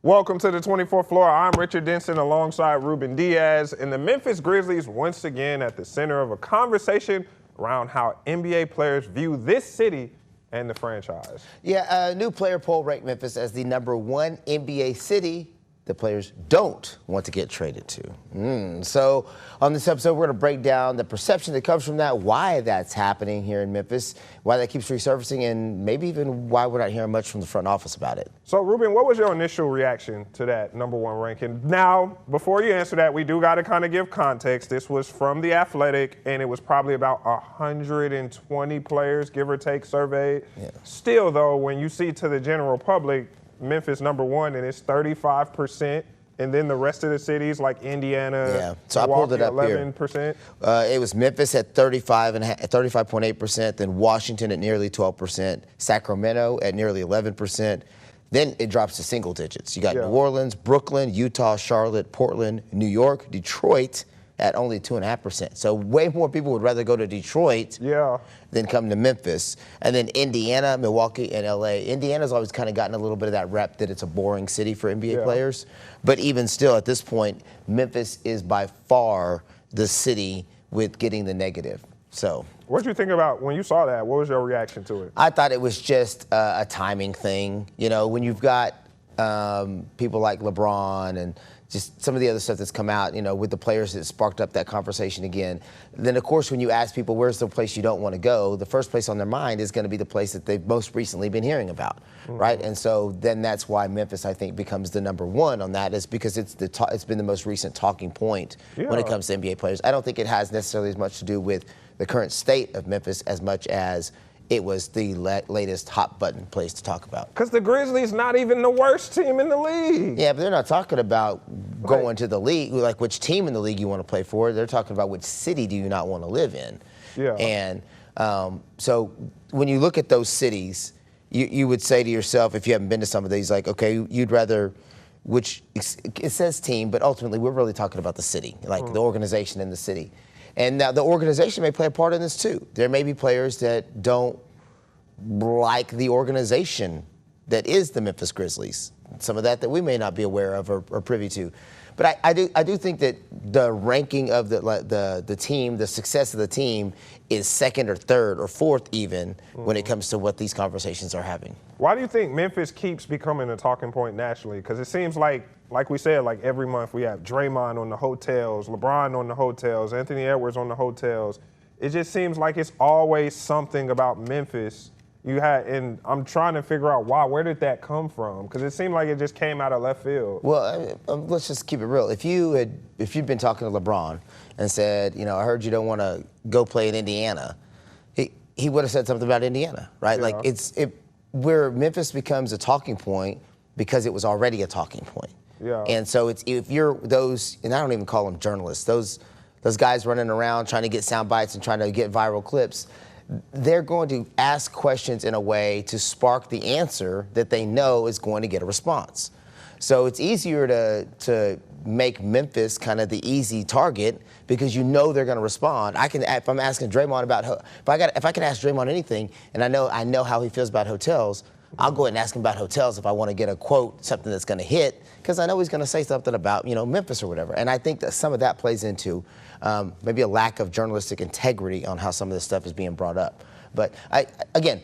Welcome to the 24th floor. I'm Richard Denson alongside Ruben Diaz, and the Memphis Grizzlies once again at the center of a conversation around how NBA players view this city and the franchise. Yeah, a new player poll ranked Memphis as the #1 NBA city the players don't want to get traded to. So on this episode, we're going to break down the perception that comes from that, why that's happening here in Memphis, why that keeps resurfacing, and maybe even why we're not hearing much from the front office about it. So, Ruben, what was your initial reaction to that #1 ranking? Now, before you answer that, we do got to kind of give context. This was from The Athletic, and it was probably about 120 players, give or take, surveyed. Yeah. Still, though, when you see to the general public, Memphis #1, and it's 35%, and then the rest of the cities like Indiana, yeah. So I pulled it up 11%. Here. It was Memphis at 35.8%, then Washington at nearly 12%, Sacramento at nearly 11%. Then it drops to single digits. You got New Orleans, Brooklyn, Utah, Charlotte, Portland, New York, Detroit at only 2.5%. So way more people would rather go to Detroit than come to Memphis. And then Indiana, Milwaukee, and LA. Indiana's always kind of gotten a little bit of that rep that it's a boring city for NBA players. But even still, at this point, Memphis is by far the city with getting the negative. So what did you think about when you saw that? What was your reaction to it? I thought it was just a timing thing. You know, when you've got people like LeBron and just some of the other stuff that's come out, you know, with the players that sparked up that conversation again. Then, of course, when you ask people where's the place you don't want to go, the first place on their mind is going to be the place that they've most recently been hearing about, right? And so then that's why Memphis, I think, becomes the #1 on that, is because it's been the most recent talking point when it comes to NBA players. I don't think it has necessarily as much to do with the current state of Memphis as much as it was the latest hot button place to talk about. Because the Grizzlies not even the worst team in the league. Yeah, but they're not talking about going to the league, like which team in the league you want to play for. They're talking about which city do you not want to live in. Yeah. And so when you look at those cities, you would say to yourself, if you haven't been to some of these, like, okay, you'd rather, which it says team, but ultimately we're really talking about the city, like the organization in the city. And now the organization may play a part in this too. There may be players that don't like the organization that is the Memphis Grizzlies. Some of that we may not be aware of or privy to. But I do think that the ranking of the team, the success of the team, is second or third or fourth even when it comes to what these conversations are having. Why do you think Memphis keeps becoming a talking point nationally? Because it seems like we said, like every month we have Draymond on the hotels, LeBron on the hotels, Anthony Edwards on the hotels. It just seems like it's always something about Memphis. And I'm trying to figure out why. Where did that come from? Because it seemed like it just came out of left field. Well, let's just keep it real. If you'd been talking to LeBron and said, you know, I heard you don't want to go play in Indiana, he would have said something about Indiana, right? Yeah. Like where Memphis becomes a talking point because it was already a talking point. Yeah. And so if you're those, and I don't even call them journalists, those guys running around trying to get sound bites and trying to get viral clips, they're going to ask questions in a way to spark the answer that they know is going to get a response. So it's easier to make Memphis kind of the easy target because you know they're going to respond. If I'm asking Draymond about, if I can ask Draymond anything, and I know how he feels about hotels, I'll go ahead and ask him about hotels if I want to get a quote, something that's going to hit, because I know he's going to say something about, you know, Memphis or whatever. And I think that some of that plays into maybe a lack of journalistic integrity on how some of this stuff is being brought up. But again,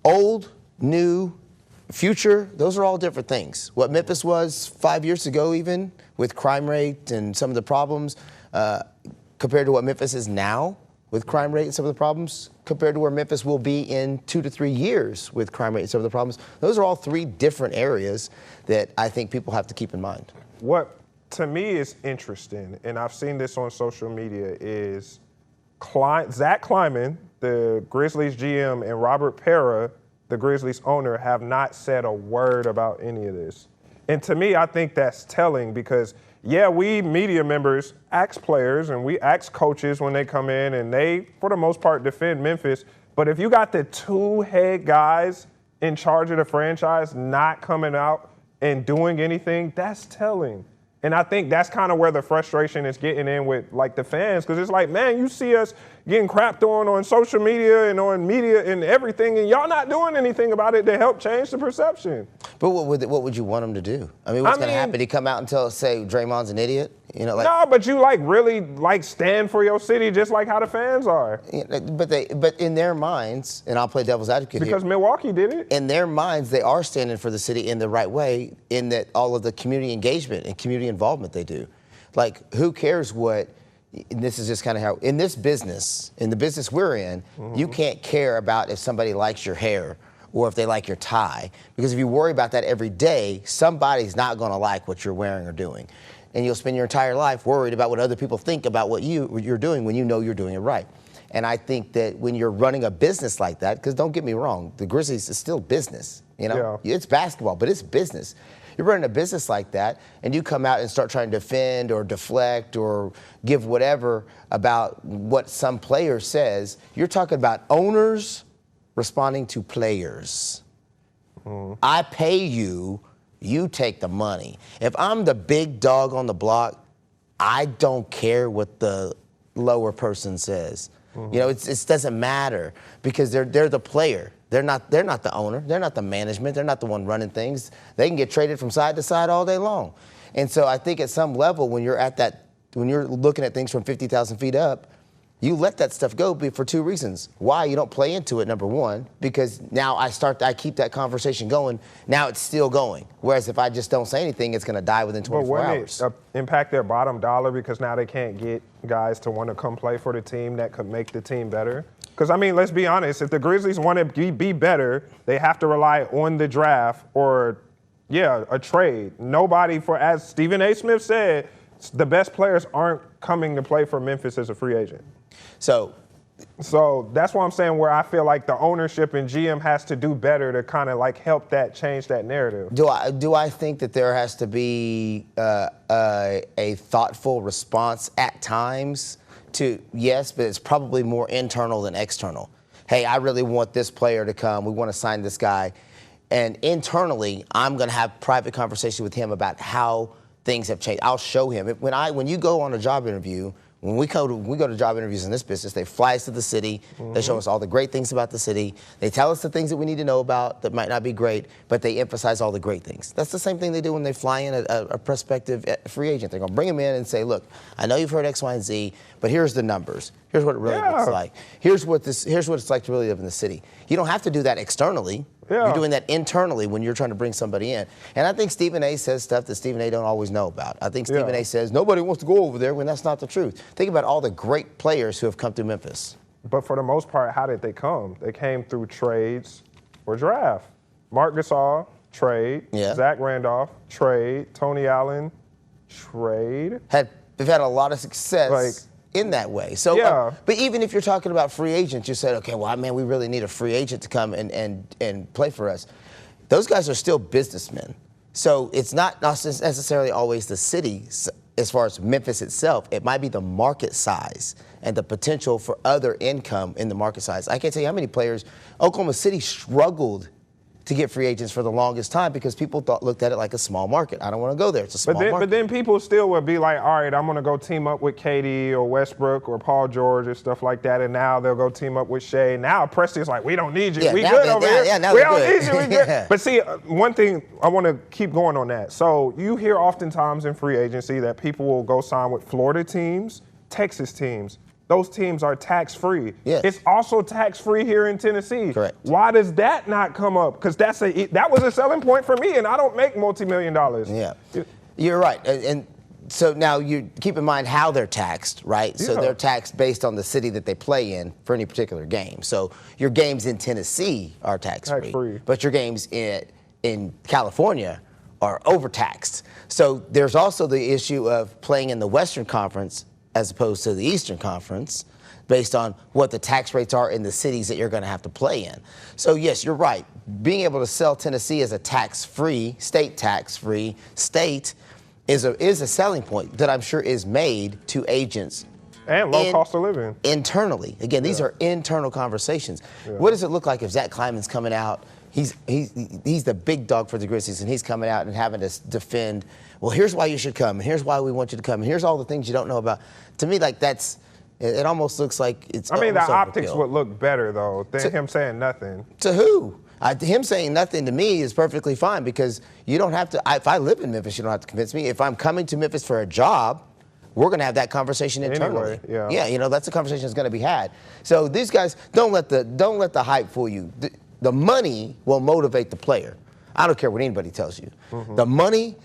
old, new, future, those are all different things. What Memphis was 5 years ago even, with crime rate and some of the problems, compared to what Memphis is now with crime rate and some of the problems, compared to where Memphis will be in 2 to 3 years with crime rate and some of the problems. Those are all three different areas that I think people have to keep in mind. What to me is interesting, and I've seen this on social media, is Zach Kleiman, the Grizzlies GM, and Robert Pera, the Grizzlies owner, have not said a word about any of this. And to me, I think that's telling because, yeah, we media members ask players and we ask coaches when they come in, and they, for the most part, defend Memphis. But if you got the two head guys in charge of the franchise not coming out and doing anything, that's telling. And I think that's kind of where the frustration is getting in with, like, the fans, because it's like, man, you see us getting crapped on social media and on media and everything, and y'all not doing anything about it to help change the perception. But what would you want him to do? I mean, what's going to happen? He come out and say Draymond's an idiot? You know, like, no, but you really stand for your city just like how the fans are. But in their minds, and I'll play devil's advocate because here. Milwaukee did it. In their minds, they are standing for the city in the right way, in that all of the community engagement and community involvement they do. Like, who cares what? And this is just kind of how, in this business, in the business we're in, you can't care about if somebody likes your hair or if they like your tie. Because if you worry about that every day, somebody's not going to like what you're wearing or doing. And you'll spend your entire life worried about what other people think about what you're doing when you know you're doing it right. And I think that when you're running a business like that, because don't get me wrong, the Grizzlies is still business. You know, It's basketball, but it's business. You're running a business like that, and you come out and start trying to defend or deflect or give whatever about what some player says. You're talking about owners responding to players. I pay you, you take the money. If I'm the big dog on the block, I don't care what the lower person says. You know, it doesn't matter because they're the player. They're not the owner. They're not the management. They're not the one running things. They can get traded from side to side all day long. And so I think at some level, when you're looking at things from 50,000 feet up, you let that stuff go for two reasons. Why? You don't play into it, number one, because now I keep that conversation going. Now it's still going. Whereas if I just don't say anything, it's going to die within 24 hours. But wouldn't it impact their bottom dollar because now they can't get guys to want to come play for the team that could make the team better? Because, I mean, let's be honest. If the Grizzlies want to be better, they have to rely on the draft or, a trade. Nobody as Stephen A. Smith said, the best players aren't coming to play for Memphis as a free agent. So that's why I'm saying where I feel like the ownership and GM has to do better to kind of like help change that narrative. Do I think that there has to be a thoughtful response at times to yes, but it's probably more internal than external. Hey, I really want this player to come. We want to sign this guy. And internally, I'm going to have private conversation with him about how things have changed. I'll show him. When you go on a job interview, when we go to job interviews in this business, they fly us to the city. They show us all the great things about the city. They tell us the things that we need to know about that might not be great, but they emphasize all the great things. That's the same thing they do when they fly in a prospective free agent. They're going to bring him in and say, look, I know you've heard X, Y, and Z, but here's the numbers. Here's what it really looks like. Here's what it's like to really live in the city. You don't have to do that externally. You're doing that internally when you're trying to bring somebody in. And I think Stephen A. says stuff that Stephen A. don't always know about. I think Stephen A. says nobody wants to go over there when that's not the truth. Think about all the great players who have come through Memphis. But for the most part, how did they come? They came through trades or draft. Mark Gasol, trade. Zach Randolph, trade. Tony Allen, trade. They've had a lot of success in that way. So, but even if you're talking about free agents, you said, okay, well, man, we really need a free agent to come and play for us. Those guys are still businessmen. So it's not necessarily always the city as far as Memphis itself. It might be the market size and the potential for other income in the market size. I can't tell you how many players. Oklahoma City struggled to get free agents for the longest time because people looked at it like a small market. I don't want to go there. It's a small market. But then people still would be like, all right, I'm going to go team up with KD or Westbrook or Paul George or stuff like that. And now they'll go team up with Shea. Now Presti's like, we don't need you. We good over here. We don't need you. We good. But see, one thing, I want to keep going on that. So you hear oftentimes in free agency that people will go sign with Florida teams, Texas teams. Those teams are tax-free. Yes. It's also tax-free here in Tennessee. Correct. Why does that not come up? Because that was a selling point for me, and I don't make multi-million dollars. Yeah, you're right. And so now you keep in mind how they're taxed, right? So they're taxed based on the city that they play in for any particular game. So your games in Tennessee are tax-free. But your games in California are overtaxed. So there's also the issue of playing in the Western Conference as opposed to the Eastern Conference, based on what the tax rates are in the cities that you're going to have to play in. So yes, you're right. Being able to sell Tennessee as a tax-free state is a selling point that I'm sure is made to agents. And low cost of living. Internally. Again, these are internal conversations. What does it look like if Zach Kleiman's coming out? He's the big dog for the Grizzlies, and he's coming out and having to defend, well, here's why you should come, and here's why we want you to come, and here's all the things you don't know about. To me, like, that's It almost looks like it's. I mean, the almost optics overkill. would look better, though, than him saying nothing. To who? Him saying nothing to me is perfectly fine because you don't have to. If I live in Memphis, you don't have to convince me. If I'm coming to Memphis for a job, we're going to have that conversation internally. Anyway, yeah. Yeah, that's a conversation that's going to be had. So these guys, don't let the hype fool you. The money will motivate the player. I don't care what anybody tells you. Mm-hmm. The money,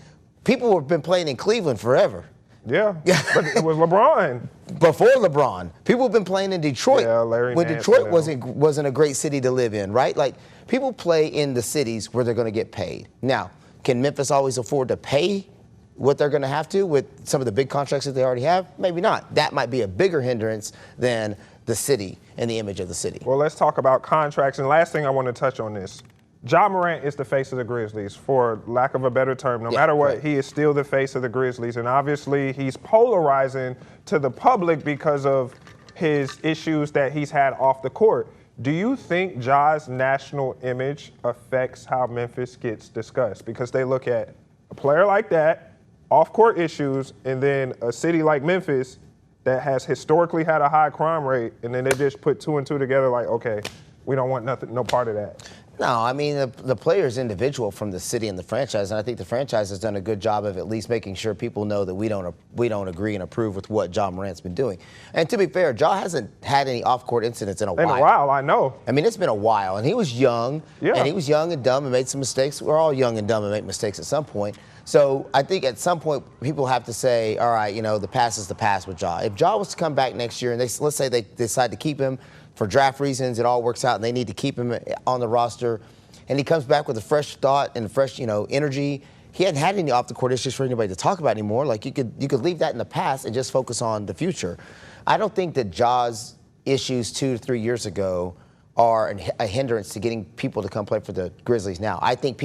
people have been playing in Cleveland forever. Yeah, but it was LeBron. Before LeBron, people have been playing in Detroit. Yeah, Larry when Nance Detroit and them. wasn't a great city to live in, right? Like people play in the cities where they're going to get paid. Now, can Memphis always afford to pay what they're going to have to with some of the big contracts that they already have? Maybe not. That might be a bigger hindrance than the city and the image of the city. Well, let's talk about contracts. And last thing I want to touch on this. Ja Morant is the face of the Grizzlies, for lack of a better term. No matter what, he is still the face of the Grizzlies. And obviously, he's polarizing to the public because of his issues that he's had off the court. Do you think Ja's national image affects how Memphis gets discussed? Because they look at a player like that, off-court issues, and then a city like Memphis that has historically had a high crime rate, and then they just put two and two together like, okay, we don't want nothing, no part of that. No, I mean, the player is individual from the city and the franchise, and I think the franchise has done a good job of at least making sure people know that we don't agree and approve with what Ja Morant's been doing. And to be fair, Ja hasn't had any off-court incidents in a while. In a while, I know. I mean, it's been a while, and he was young, and he was young and dumb and made some mistakes. We're all young and dumb and make mistakes at some point. So I think at some point people have to say, all right, the past is the past with Ja. If Ja was to come back next year and let's say they decide to keep him for draft reasons, it all works out and they need to keep him on the roster, and he comes back with a fresh thought and fresh, energy. He hadn't had any off-the-court issues for anybody to talk about anymore. Like you could leave that in the past and just focus on the future. I don't think that Ja's issues 2 to 3 years ago are a hindrance to getting people to come play for the Grizzlies now. I think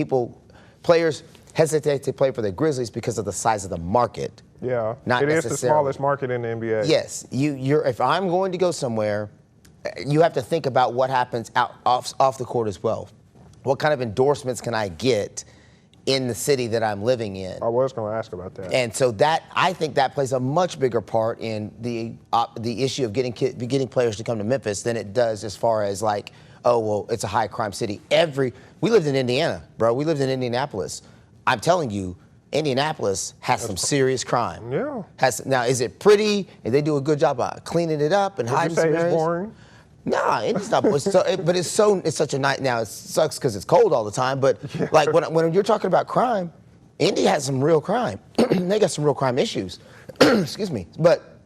players hesitate to play for the Grizzlies because of the size of the market. Yeah, not it is the necessarily. smallest market in the NBA. Yes, if I'm going to go somewhere, you have to think about what happens off the court as well. What kind of endorsements can I get in the city that I'm living in? I was going to ask about that. And so I think that plays a much bigger part in the issue of getting players to come to Memphis than it does as far as like, oh, well, it's a high crime city. We lived in Indiana, bro. We lived in Indianapolis. I'm telling you, Indianapolis has some serious crime. Yeah. Now, is it pretty? And they do a good job of cleaning it up and hiding some areas? It's boring? Nah, it's not. But it's such a night. Now it sucks because it's cold all the time. But like when you're talking about crime, Indy has some real crime. They got some real crime issues. Excuse me. But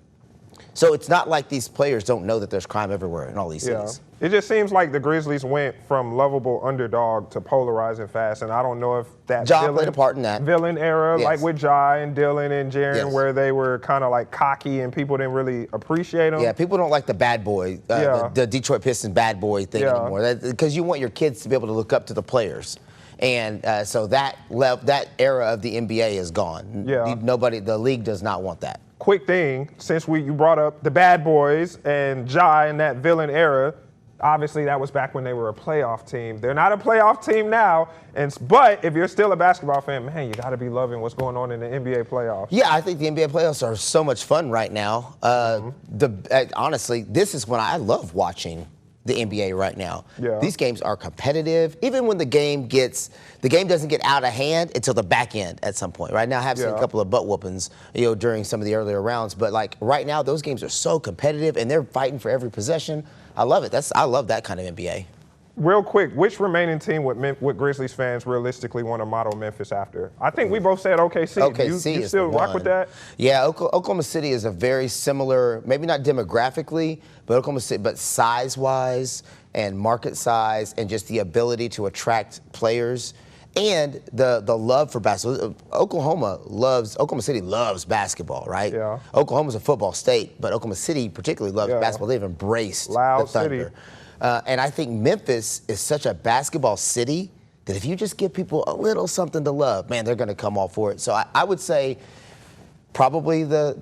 so it's not like these players don't know that there's crime everywhere in all these cities. It just seems like the Grizzlies went from lovable underdog to polarizing fast, and I don't know if that Ja played a part in that. Villain era, like with Ja and Dylan and Jaren, where they were kind of like cocky and people didn't really appreciate them. Yeah, people don't like the bad boy, the Detroit Pistons bad boy thing anymore, because you want your kids to be able to look up to the players. And so that era of the NBA is gone. Yeah. The league does not want that. Quick thing, since you brought up the bad boys and Ja in that villain era, obviously that was back when they were a playoff team. They're not a playoff team now, but if you're still a basketball fan, man, you got to be loving what's going on in the NBA playoffs. Yeah, I think the NBA playoffs are so much fun right now. Honestly, this is when I love watching the NBA right now. Yeah. These games are competitive. Even when the game doesn't get out of hand until the back end at some point. Right now, I have seen a couple of butt whoopings, during some of the earlier rounds. But like right now, those games are so competitive and they're fighting for every possession. I love it. I love that kind of NBA. Real quick, which remaining team would Grizzlies fans realistically want to model Memphis after? I think we both said OKC. OKC you still rock with that? Yeah, Oklahoma City is a very similar, maybe not demographically, but Oklahoma City, but size-wise and market size and just the ability to attract players and the love for basketball. Oklahoma City loves basketball, right? Yeah. Oklahoma's a football state, but Oklahoma City particularly loves basketball. They've embraced Loud the Thunder. city. And I think Memphis is such a basketball city that if you just give people a little something to love, man, they're going to come all for it. So I would say probably the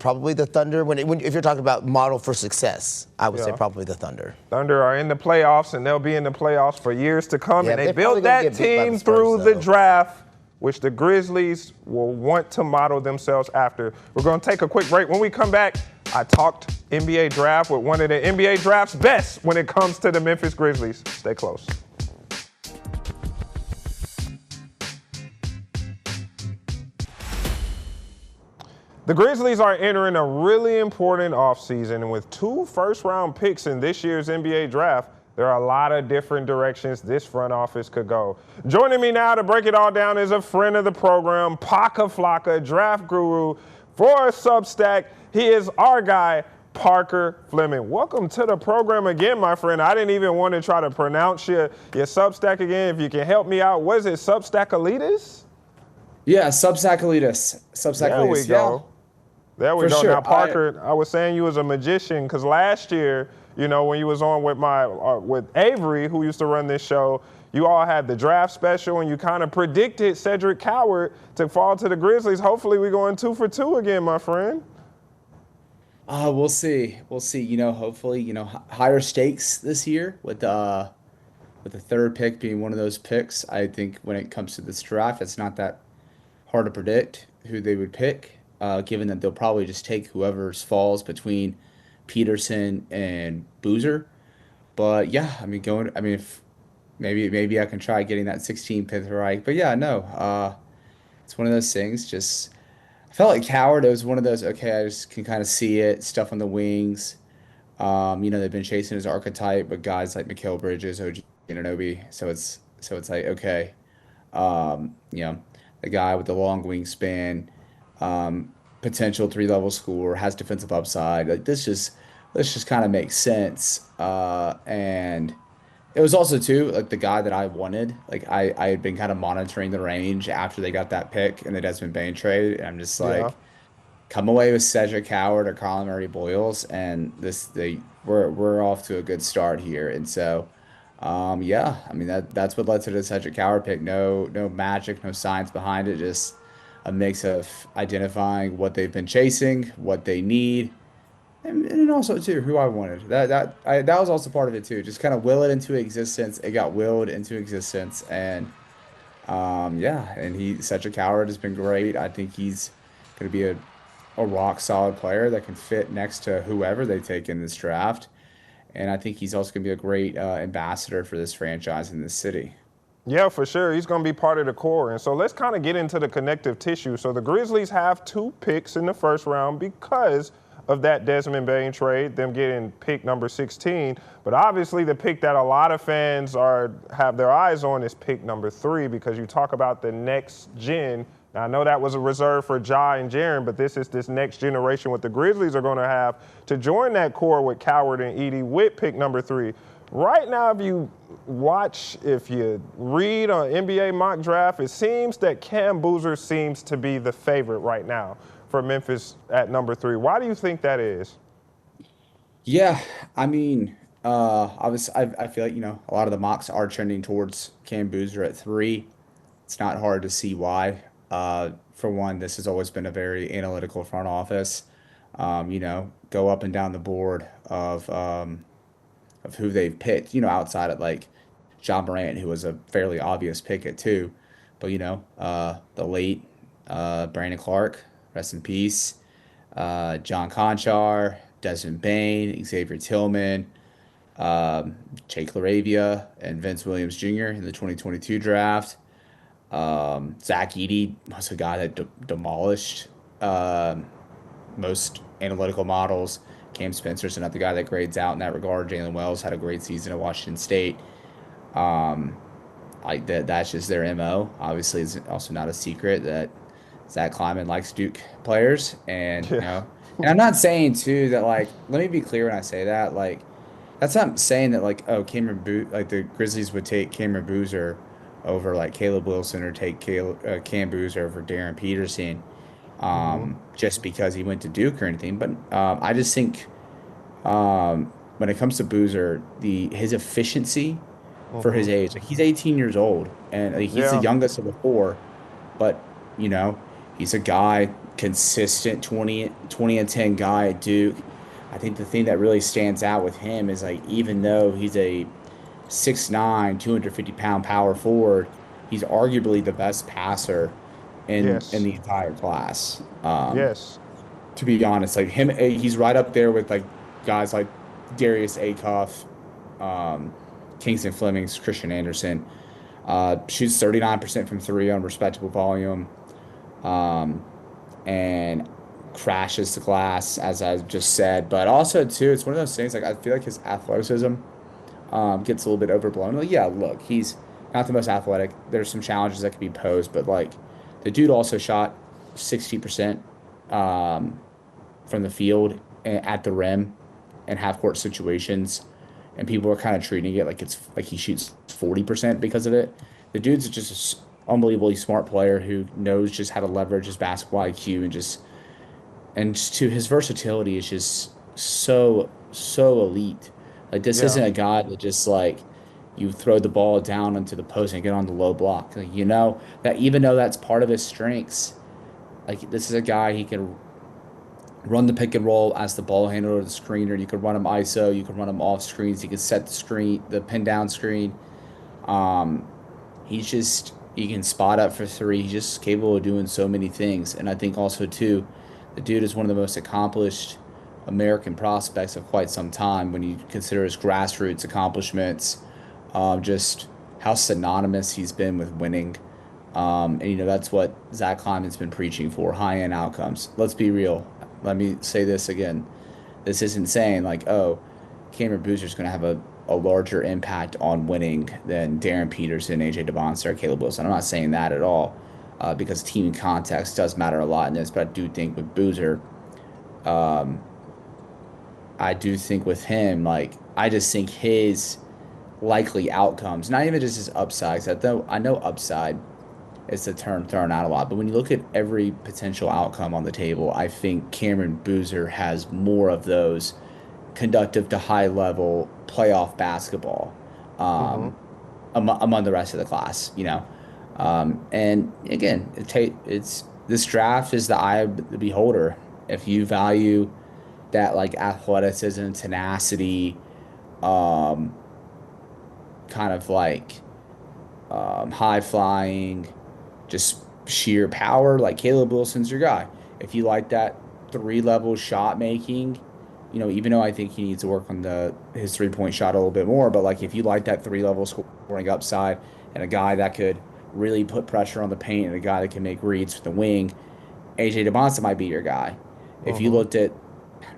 Thunder. If you're talking about model for success, I would say probably the Thunder. Thunder are in the playoffs, and they'll be in the playoffs for years to come. Yeah, and they built that team through the draft, which the Grizzlies will want to model themselves after. We're going to take a quick break. When we come back, I talked NBA draft with one of the NBA draft's best when it comes to the Memphis Grizzlies. Stay close. The Grizzlies are entering a really important offseason, and with 2 first-round picks in this year's NBA draft, there are a lot of different directions this front office could go. Joining me now to break it all down is a friend of the program, Paka Flocka, draft guru for Substack. He is our guy, Parker Fleming. Welcome to the program again, my friend. I didn't even want to try to pronounce your Substack again. If you can help me out, what is it, Substack Elitis? Yeah, Substack Elitis. There we go. There we go. Sure. Now, Parker, I was saying you was a magician because last year, you know, when you was on with with Avery, who used to run this show, you all had the draft special and you kind of predicted Cedric Coward to fall to the Grizzlies. Hopefully, we're going 2 for 2 again, my friend. We'll see. We'll see. You know, hopefully, you know, higher stakes this year with the third pick being one of those picks. I think when it comes to this draft, it's not that hard to predict who they would pick. Given that they'll probably just take whoever's falls between Peterson and Boozer. But yeah, I mean, if maybe I can try getting that 16th pick right. But yeah, no, it's one of those things. Just I felt like Coward. It was one of those. Okay, I just can kind of see it. Stuff on the wings. You know, they've been chasing his archetype, but guys like Mikal Bridges, OG Anunoby. So it's like okay, you know, the guy with the long wingspan. Potential 3-level score, has defensive upside. Like this just kind of makes sense. And it was also too like the guy that I wanted. Like I had been kind of monitoring the range after they got that pick and the Desmond Bane trade. And I'm just like, come away with Cedric Coward or Colin Murray Boyles, and we're off to a good start here. And so, yeah, I mean that's what led to the Cedric Coward pick. No magic, no science behind it. Just a mix of identifying what they've been chasing, what they need, and also too who I wanted. That was also part of it too. Just kind of will it into existence. It got willed into existence, and yeah. And Cedric Coward has been great. I think he's going to be a rock solid player that can fit next to whoever they take in this draft, and I think he's also going to be a great ambassador for this franchise in this city. Yeah, for sure. He's going to be part of the core. And so let's kind of get into the connective tissue. So the Grizzlies have 2 picks in the first round because of that Desmond Bane trade, them getting pick number 16. But obviously the pick that a lot of fans have their eyes on is pick number 3 because you talk about the next gen. Now, I know that was a reserve for Ja and Jaren, but this is this next generation what the Grizzlies are going to have to join that core with Coward and Edey with pick number 3. Right now, if you read on NBA mock draft, it seems that Cam Boozer seems to be the favorite right now for Memphis at number 3. Why do you think that is? Yeah, I mean, obviously, I feel like, you know, a lot of the mocks are trending towards Cam Boozer at 3. It's not hard to see why. For one, this has always been a very analytical front office. You know, go up and down the board of who they've picked, you know, outside of like John Morant, who was a fairly obvious pick at 2. But, you know, the late Brandon Clark, rest in peace, John Conchar, Desmond Bane, Xavier Tillman, Jake LaRavia, and Vince Williams Jr. in the 2022 draft. Zach Edey was a guy that demolished most analytical models. Cam Spencer's another guy that grades out in that regard. Jalen Wells had a great season at Washington State. That's just their MO. Obviously, it's also not a secret that Zach Kleiman likes Duke players. And, you know, and I'm not saying, too, that, like, let me be clear when I say that. Like, that's not saying that, like, oh, the Grizzlies would take Cameron Boozer over, like, Caleb Wilson or take Cam Boozer over Darren Peterson. Just because he went to Duke or anything. But I just think when it comes to Boozer, his efficiency for his age, like he's 18 years old and he's the youngest of the 4, but you know, he's a guy, consistent 20 and 10 guy at Duke. I think the thing that really stands out with him is like, even though he's a 6'9", 250-pound power forward, he's arguably the best passer in the entire class. Yes. To be honest, like he's right up there with like guys like Darius Acuff, Kingston Flemings, Christian Anderson. Shoots 39% from three on respectable volume, and crashes the glass, as I just said. But also, too, it's one of those things, like, I feel like his athleticism gets a little bit overblown. Like, yeah, look, he's not the most athletic. There's some challenges that could be posed, but, like, the dude also shot 60% from the field at the rim in half-court situations, and people are kind of treating it like it's like he shoots 40% because of it. The dude's just an unbelievably smart player who knows just how to leverage his basketball IQ and just to his versatility is just so elite. Like, this Yeah. isn't a guy that just like you throw the ball down into the post and get on the low block. Like, that even though that's part of his strengths, like, this is a guy he can run the pick and roll as the ball handler or the screener. You could run him ISO, you could run him off screens, you could set the pin down screen. Um, he can spot up for three. He's just capable of doing so many things. And I think also too, the dude is one of the most accomplished American prospects of quite some time when you consider his grassroots accomplishments, just how synonymous he's been with winning. And that's what Zach Kleiman's been preaching for, high-end outcomes. Let's be real. Let me say this again. This isn't saying like, oh, Cameron Boozer's going to have a larger impact on winning than Darren Peterson, AJ DeBonster, or Caleb Wilson. I'm not saying that at all, because team context does matter a lot in this. But I do think with Boozer, I do think with him, like, I just think his likely outcomes, not even just his upsides. I know upside is the term thrown out a lot, but when you look at every potential outcome on the table, I think Cameron Boozer has more of those conductive to high level playoff basketball, among the rest of the class. And again, it's this draft is the eye of the beholder. If you value that, like, athleticism, tenacity, kind of like high flying, just sheer power, like, Caleb Wilson's your guy. If you like that 3-level shot making, even though I think he needs to work on his 3-point shot a little bit more, but, like, if you like that 3-level scoring upside and a guy that could really put pressure on the paint and a guy that can make reads with the wing, AJ DeBonson might be your guy. If you looked at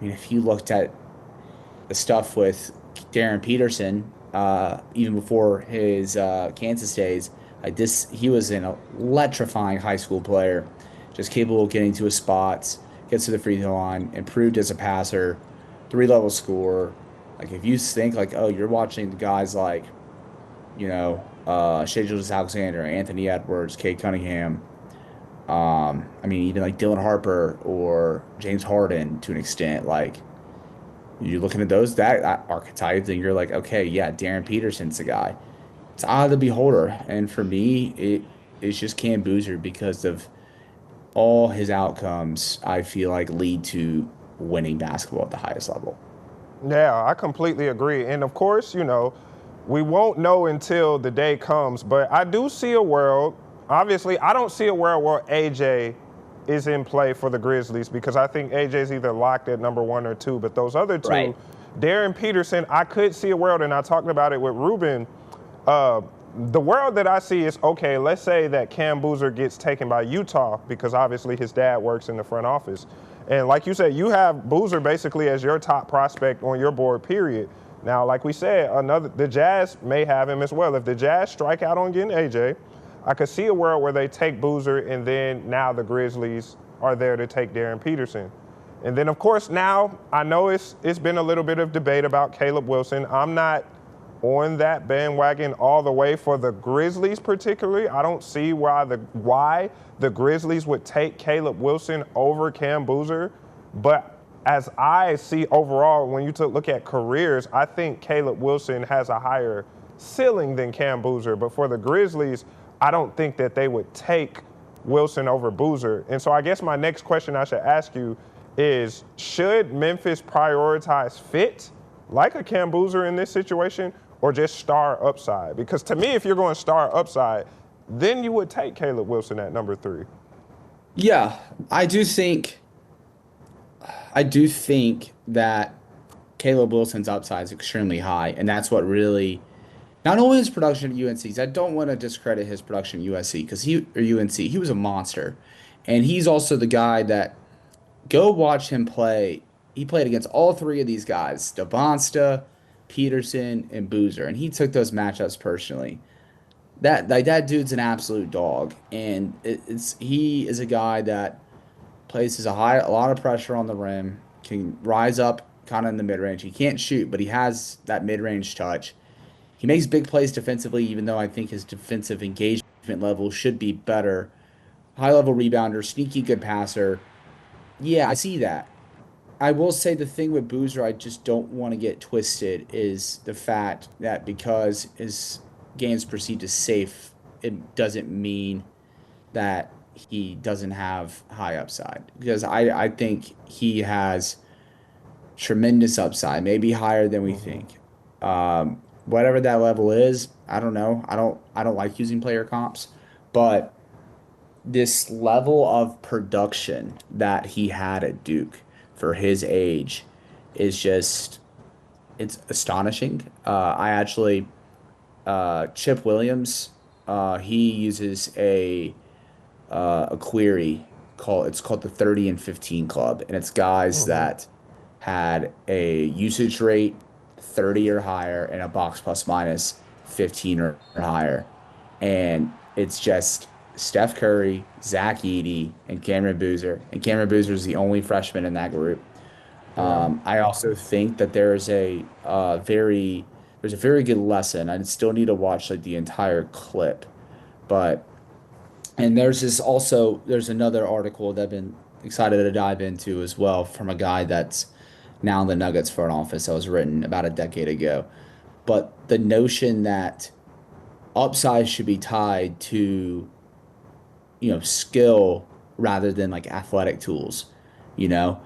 the stuff with Darren Peterson, even before his Kansas days, like this, he was an electrifying high school player, just capable of getting to his spots, gets to the free throw line, improved as a passer, 3-level scorer. Like, if you think like, oh, you're watching the guys like, Shai Gilgeous-Alexander, Anthony Edwards, Cade Cunningham, even like Dylan Harper or James Harden to an extent, like, you're looking at that archetype, and you're like, okay, yeah, Darren Peterson's the guy. It's eye of the beholder, and for me, it's just Cam Boozer because of all his outcomes. I feel like lead to winning basketball at the highest level. Yeah, I completely agree. And of course, we won't know until the day comes, but I do see a world. Obviously, I don't see a world where AJ is in play for the Grizzlies because I think AJ's either locked at number 1 or 2, but those other two, Right. Darren Peterson, I could see a world, and I talked about it with Ruben. The world that I see is, okay, let's say that Cam Boozer gets taken by Utah because obviously his dad works in the front office. And like you said, you have Boozer basically as your top prospect on your board, period. Now, like we said, the Jazz may have him as well. If the Jazz strike out on getting AJ, I could see a world where they take Boozer and then now the Grizzlies are there to take Darren Peterson. And then, of course, now I know it's been a little bit of debate about Caleb Wilson. I'm not on that bandwagon all the way for the Grizzlies particularly. I don't see why the Grizzlies would take Caleb Wilson over Cam Boozer. But as I see overall, when you look at careers, I think Caleb Wilson has a higher ceiling than Cam Boozer. But for the Grizzlies, I don't think that they would take Wilson over Boozer. And so I guess my next question I should ask you is, should Memphis prioritize fit like a Cam Boozer in this situation, or just star upside? Because to me, if you're going star upside, then you would take Caleb Wilson at number 3. Yeah, I do think that Caleb Wilson's upside is extremely high, and that's what really not only his production at UNC. 'Cause I don't want to discredit his production at USC because he or UNC he was a monster, and he's also the guy that go watch him play. He played against all three of these guys, Devonsta, Peterson, and Boozer, and he took those matchups personally. That dude's an absolute dog, and he is a guy that places a lot of pressure on the rim, can rise up kind of in the mid range. He can't shoot, but he has that mid range touch. He makes big plays defensively, even though I think his defensive engagement level should be better. High level rebounder, sneaky good passer. Yeah, I see that. I will say the thing with Boozer, I just don't want to get twisted, is the fact that because his game's perceived as safe, it doesn't mean that he doesn't have high upside. Because I think he has tremendous upside, maybe higher than we think. Whatever that level is, I don't know. I don't like using player comps, but this level of production that he had at Duke for his age is just it's astonishing. I actually Chip Williams, he uses a query called the 30 and 15 club, and it's guys that had a usage rate 30 or higher and a box plus minus 15 or higher. And it's just Steph Curry, Zach Edey, and Cameron Boozer. And Cameron Boozer is the only freshman in that group. Yeah. I also think that there's a very good lesson. I still need to watch like the entire clip, but and there's another article that I've been excited to dive into as well from a guy that's now in the Nuggets front office that was written about a decade ago. But the notion that upside should be tied to, skill rather than like athletic tools, you know?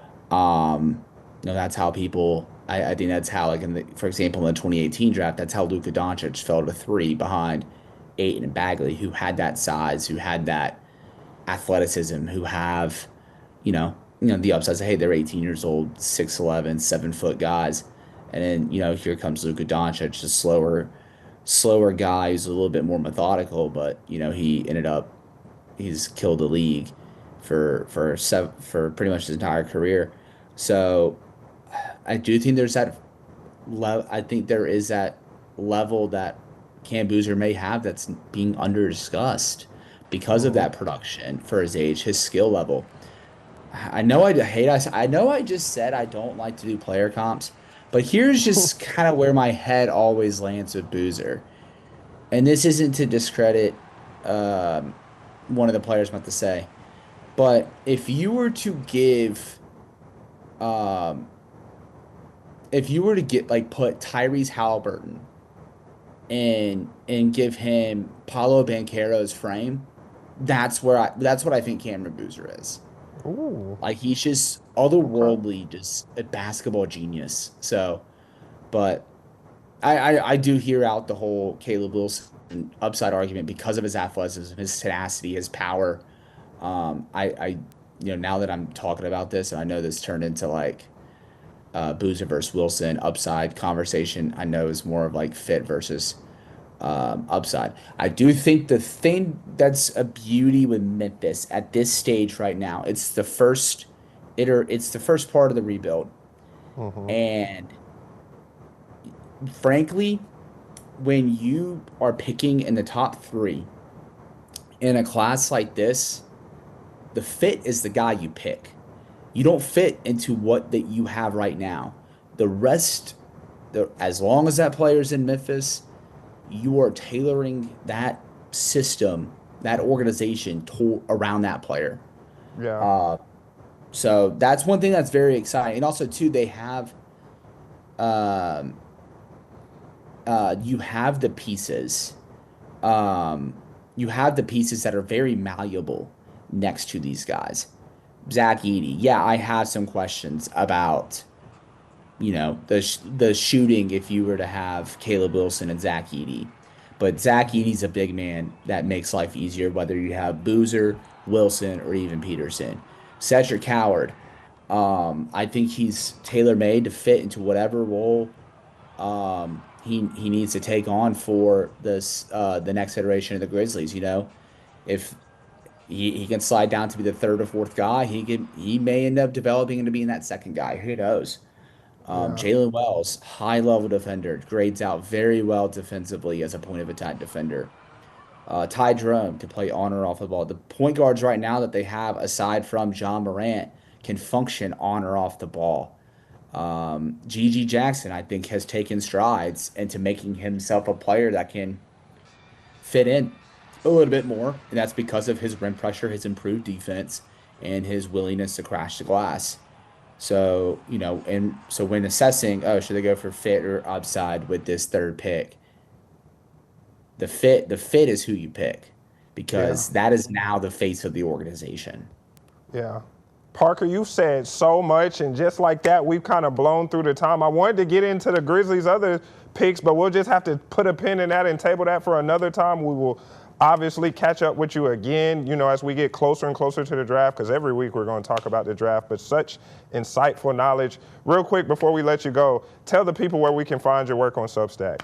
That's how people I think that's how like for example in the 2018 draft, that's how Luka Doncic fell to three behind Ayton and Bagley, who had that size, who had that athleticism, who have, the upsides. Hey, they're 18 years old, 6'11", 7 foot guys, and then here comes Luka Doncic, a slower guy who's a little bit more methodical, but he's killed the league for pretty much his entire career. So I do think I think there is that level that Cam Boozer may have that's being under discussed because of that production for his age, his skill level. I know I just said I don't like to do player comps, but here's just kind of where my head always lands with Boozer. And this isn't to discredit one of the players I'm about to say, but um, if you were to get like put Tyrese Halliburton and give him Paolo Banchero's frame, that's what I think Cameron Boozer is. Ooh. Like he's just Okay. otherworldly, just a basketball genius. So, but I do hear out the whole Caleb Wilson upside argument because of his athleticism, his tenacity, his power. I now that I'm talking about this, and I know this turned into like Boozer versus Wilson upside conversation. I know is more of like fit versus upside. I do think the thing that's a beauty with Memphis at this stage right now, it's the first part of the rebuild. Mm-hmm. And frankly, when you are picking in the top three in a class like this, the fit is the guy you pick. You don't fit into what that you have right now. The rest, as long as that player's in Memphis, you are tailoring that system, that organization around that player. Yeah. Uh, so that's one thing that's very exciting. And also, too, they have um, you have the pieces. You have the pieces that are very malleable next to these guys. Zach Edey, yeah, I have some questions about the shooting if you were to have Caleb Wilson and Zach Edey. But Zach Edey's a big man that makes life easier, whether you have Boozer, Wilson, or even Peterson. Cedric Coward. I think he's tailor-made to fit into whatever role he needs to take on for this the next iteration of the Grizzlies. If he can slide down to be the third or fourth guy, he may end up developing into being that second guy. Who knows? Yeah. Jalen Wells, high level defender, grades out very well defensively as a point of attack defender. Ty Jerome can play on or off the ball. The point guards right now that they have, aside from John Morant, can function on or off the ball. Gigi Jackson, I think, has taken strides into making himself a player that can fit in a little bit more, and that's because of his rim pressure, his improved defense, and his willingness to crash the glass. So, and so when assessing, should they go for fit or upside with this third pick? The fit is who you pick, because that is now the face of the organization. Yeah. Parker, you said so much, and just like that, we've kind of blown through the time. I wanted to get into the Grizzlies' other picks, but we'll just have to put a pin in that and table that for another time. We will obviously catch up with you again, as we get closer and closer to the draft, because every week we're going to talk about the draft, but such insightful knowledge. Real quick, before we let you go, tell the people where we can find your work on Substack.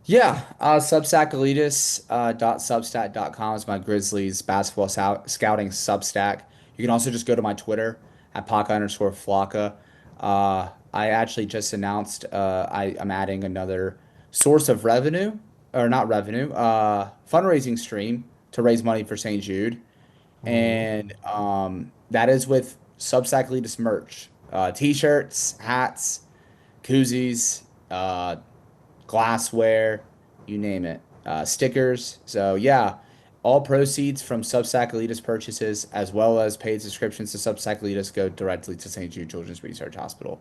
Yeah, substackelitist.substack.com is my Grizzlies basketball scouting Substack. You can also just go to my Twitter at @Paca_Flocka. I actually just announced I'm adding another source of revenue, or not revenue, fundraising stream to raise money for St. Jude. And that is with Substack Elitist merch. T-shirts, hats, koozies, glassware, you name it, stickers. So yeah, all proceeds from Substack Elitist purchases, as well as paid subscriptions to Substack Elitist, go directly to St. Jude Children's Research Hospital.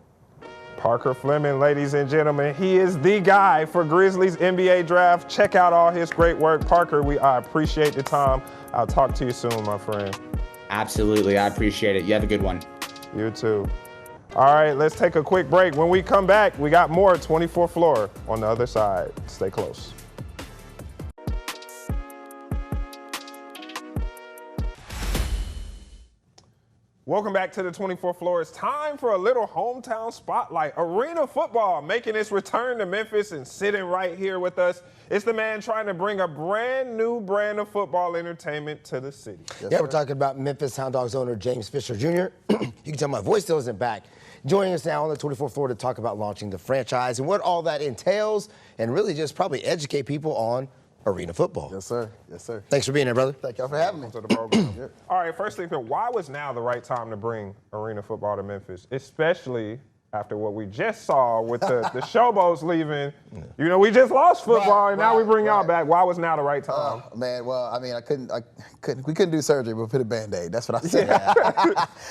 Parker Fleming, ladies and gentlemen, he is the guy for Grizzlies NBA draft. Check out all his great work. Parker, I appreciate the time. I'll talk to you soon, my friend. Absolutely, I appreciate it. You have a good one. You too. All right, let's take a quick break. When we come back, we got more 24th Floor on the other side. Stay close. Welcome back to the 24th Floor. It's time for a little hometown spotlight. Arena football making its return to Memphis, and sitting right here with us is the man trying to bring a brand new brand of football entertainment to the city. Yes, yeah, we're talking about Memphis Hound Dogs owner James Fisher Jr. You can tell my voice still isn't back. Joining us now on the 24th Floor to talk about launching the franchise and what all that entails, and really just probably educate people on arena football. Yes, sir. Yes, sir. Thanks for being here, brother. Thank y'all for having me. To the program. All right, first thing, why was now the right time to bring arena football to Memphis, especially after what we just saw with the Showboats leaving? We just lost football, and now we bring y'all back. Why was now the right time? Man, well, I mean, we couldn't do surgery, but put a Band-Aid. That's what I say.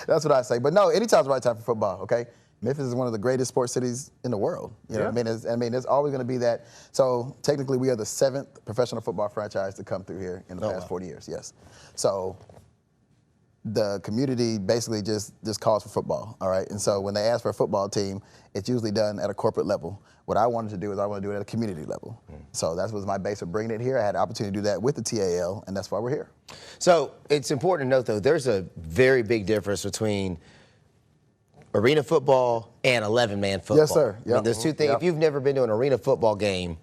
That's what I say. But no, anytime's the right time for football, okay? Memphis is one of the greatest sports cities in the world. You know what I mean? There's always going to be that. So technically, we are the 7th professional football franchise to come through here in the past 40 years. Yes. So the community basically just calls for football. All right. And so when they ask for a football team, it's usually done at a corporate level. What I wanted to do is I want to do it at a community level. So that was my base of bringing it here. I had the opportunity to do that with the TAL, and that's why we're here. So it's important to note, though, there's a very big difference between arena football and 11-man football. Yes, sir. I mean, there's two things. If you've never been to an arena football game,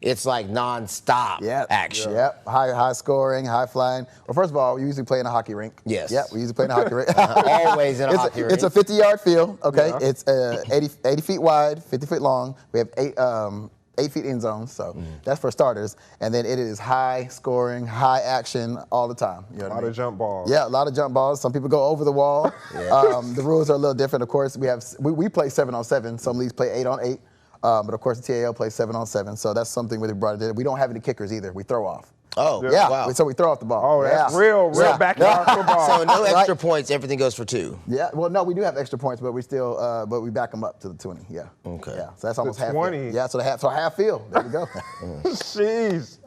it's like nonstop action. Yep. High scoring, high flying. Well, first of all, we usually play in a hockey rink. Yes. Yep, we usually play in a hockey rink. Always in a hockey rink. It's a 50-yard field, okay? Yeah. It's 80 feet wide, 50 feet long. We have 8 feet end zones, so that's for starters. And then it is high scoring, high action all the time. You know a lot of jump balls. Yeah, a lot of jump balls. Some people go over the wall. The rules are a little different. Of course, we play 7-on-7. Some leagues play 8-on-8. But of course, the TAL plays 7-on-7. So that's something we brought in. We don't have any kickers either. We throw off. Oh, yeah. Wow. So we throw off the ball. Oh, that's real backyard football. So no extra points. Everything goes for 2. Yeah. Well, no, we do have extra points, but we still, but we back them up to the 20. Yeah. Okay. Yeah. So that's almost half. 20. Yeah. So half field. There we go. Jeez.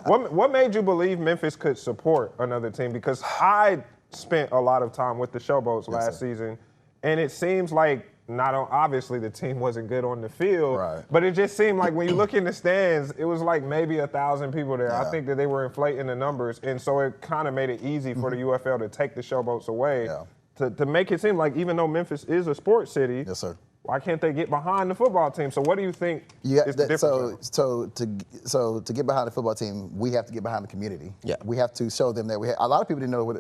What made you believe Memphis could support another team? Because I spent a lot of time with the Showboats last season, and it seems like obviously the team wasn't good on the field, but it just seemed like when you look in the stands, it was like maybe 1,000 people there. I think that they were inflating the numbers, and so it kind of made it easy for the UFL to take the Showboats away to make it seem like even though Memphis is a sports city, Yes, sir. why can't they get behind the football team? So what do you think Yeah, is the difference? so to get behind the football team, we have to get behind the community. Yeah. We have to show them that a lot of people didn't know where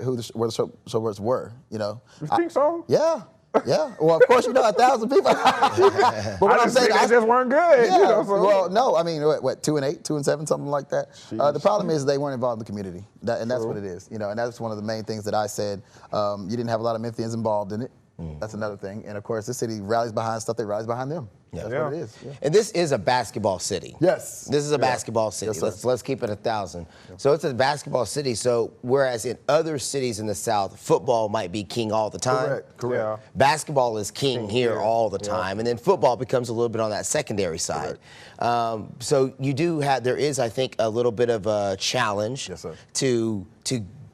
the showers were. You know. You think so? Yeah. Yeah. Well, of course, 1,000 people. But what I I'm just saying, think they just weren't good. Yeah. You know, so. Well, no. I mean, what 2-8, 2-7, something like that. The problem is they weren't involved in the community, and that's what it is. You know, and that's one of the main things that I said. You didn't have a lot of Memphians involved in it. That's another thing. And of course, this city rallies behind stuff. They rallies behind them. Yeah. That's what it is. Yeah. And this is a basketball city. Yes. This is a basketball city. Yes, sir. Let's keep it 1,000. So it's a basketball city. So whereas in other cities in the South, football might be king all the time. Correct. Yeah. Basketball is king here all the time, and then football becomes a little bit on that secondary side. So you do have, there is, I think, a little bit of a challenge Yes, sir. to